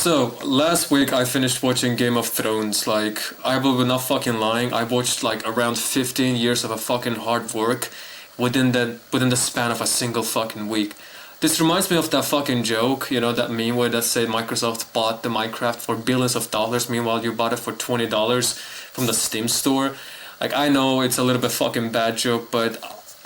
So, last week I finished watching Game of Thrones. Like, I will be not fucking lying. I watched like around 15 years of a fucking hard work within the span of a single fucking week. This reminds me of that fucking joke, that meme where that said Microsoft bought the Minecraft for billions of dollars, meanwhile you bought it for $20 from the Steam store. Like, I know it's a little bit fucking bad joke, but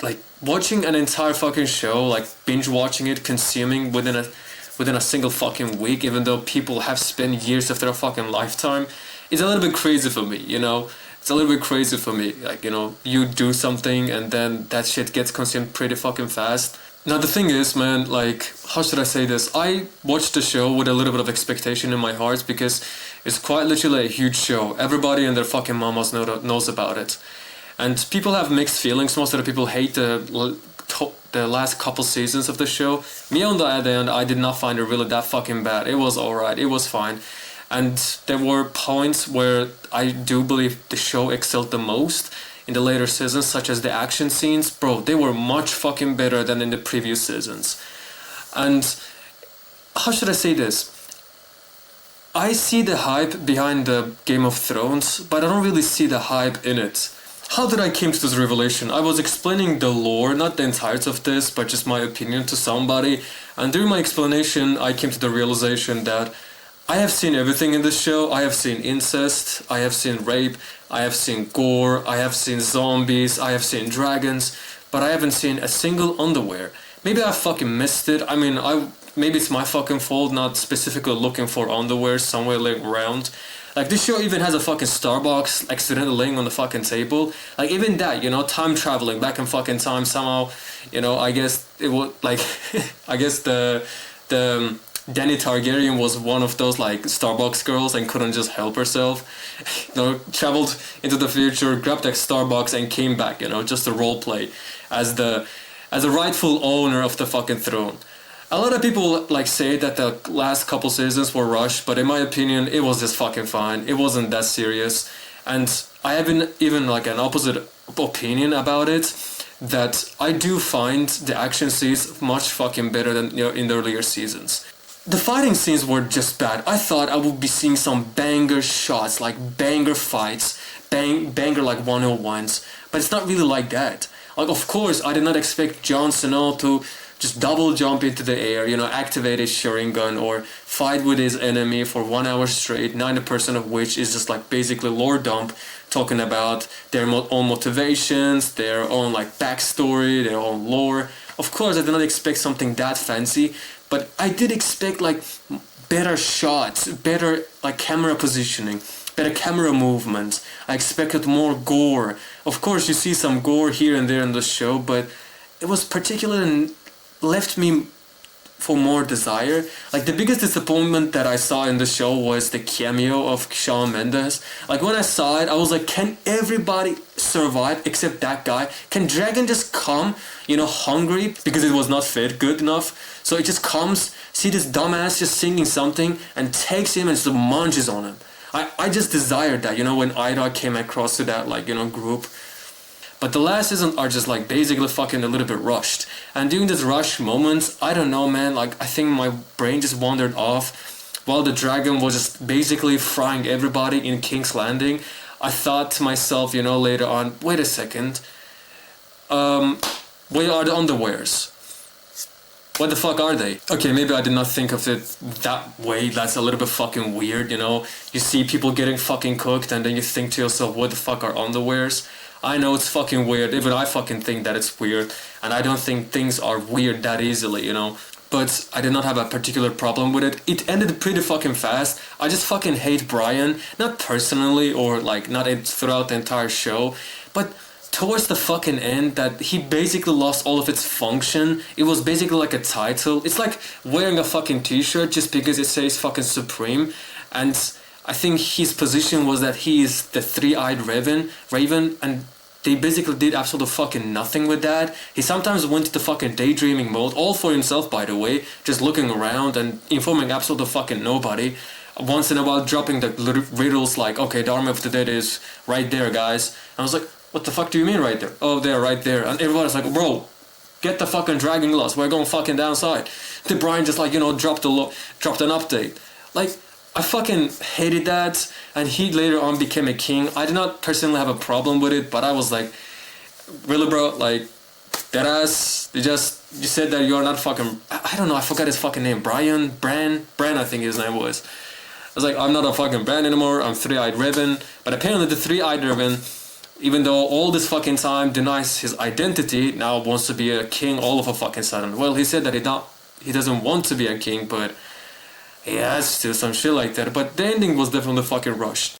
like watching an entire fucking show, like binge watching it, consuming within a single fucking week, even though people have spent years of their fucking lifetime, is a little bit crazy for me. It's a little bit crazy for me. Like, you do something and then that shit gets consumed pretty fucking fast. Now, the thing is, man, like, how should I say this? I watched the show with a little bit of expectation in my heart because it's quite literally a huge show. Everybody and their fucking mamas knows about it. And people have mixed feelings. Most of the people hate the last couple seasons of the show. Me, on the other end, I did not find it really that fucking bad. It was alright. It was fine. And there were points where I do believe the show excelled the most in the later seasons, such as the action scenes. Bro, they were much fucking better than in the previous seasons. And how should I say this? I see the hype behind the Game of Thrones, but I don't really see the hype in it. How did I came to this revelation? I was explaining the lore, not the entirety of this, but just my opinion to somebody. And during my explanation, I came to the realization that I have seen everything in this show. I have seen incest, I have seen rape, I have seen gore, I have seen zombies, I have seen dragons, but I haven't seen a single underwear. Maybe I fucking missed it. I mean, maybe it's my fucking fault not specifically looking for underwear somewhere laying around. Like, this show even has a fucking Starbucks accidentally laying on the fucking table. Like, even that, time traveling back in fucking time somehow, I guess it would, like, I guess the Dany Targaryen was one of those, like, Starbucks girls and couldn't just help herself. Traveled into the future, grabbed that Starbucks and came back, just to roleplay as the rightful owner of the fucking throne. A lot of people like say that the last couple seasons were rushed, but in my opinion, it was just fucking fine. It wasn't that serious, and I have even like an opposite opinion about it. That I do find the action scenes much fucking better than in the earlier seasons. The fighting scenes were just bad. I thought I would be seeing some banger shots, like banger fights, banger like 101s, but it's not really like that. Like, of course, I did not expect Jon Snow to just double jump into the air, activate his Sharingan or fight with his enemy for 1 hour straight, 90% of which is just like basically lore dump, talking about their own motivations, their own like backstory, their own lore. Of course, I did not expect something that fancy, but I did expect like better shots, better like camera positioning, better camera movement. I expected more gore. Of course, you see some gore here and there in the show, but it was particularly left me for more desire. Like, the biggest disappointment that I saw in the show was the cameo of Shawn Mendes. Like, when I saw it, I was like, can everybody survive except that guy? Can Dragon just come, hungry because it was not fed good enough? So it just comes, see this dumbass just singing something and takes him and just munches on him. I just desired that, when Ida came across to that, like, group. But the last season are just like basically fucking a little bit rushed. And during these rush moments, I don't know, man, like I think my brain just wandered off while the dragon was just basically frying everybody in King's Landing. I thought to myself, later on, wait a second, where are the underwears? What the fuck are they? Okay, maybe I did not think of it that way. That's a little bit fucking weird, You see people getting fucking cooked and then you think to yourself, what the fuck are underwears? I know it's fucking weird. Even I fucking think that it's weird. And I don't think things are weird that easily, But I did not have a particular problem with it. It ended pretty fucking fast. I just fucking hate Brian. Not personally or like not throughout the entire show. But towards the fucking end, that he basically lost all of its function. It was basically like a title. It's like wearing a fucking t-shirt just because it says fucking Supreme. And I think his position was that he is the three-eyed Raven, and they basically did absolutely fucking nothing with that. He sometimes went into fucking daydreaming mode, all for himself, by the way, just looking around and informing absolutely fucking nobody. Once in a while dropping the riddles like, okay, the Army of the Dead is right there, guys. And I was like, what the fuck do you mean right there? Oh, they're right there. And everybody's like, bro, get the fucking Dragon Glass, we're going fucking downside. The Brian just like, dropped an update. Like, I fucking hated that, and he later on became a king. I did not personally have a problem with it, but I was like, really, bro, like, that ass, you said that you're not fucking, I don't know, I forgot his fucking name, Bran, I think his name was. I was like, I'm not a fucking Bran anymore, I'm Three-Eyed Raven. But apparently the Three-Eyed Raven, even though all this fucking time denies his identity, now wants to be a king all of a fucking sudden. Well, he said that he doesn't want to be a king, but he has to, some shit like that. But the ending was definitely fucking rushed.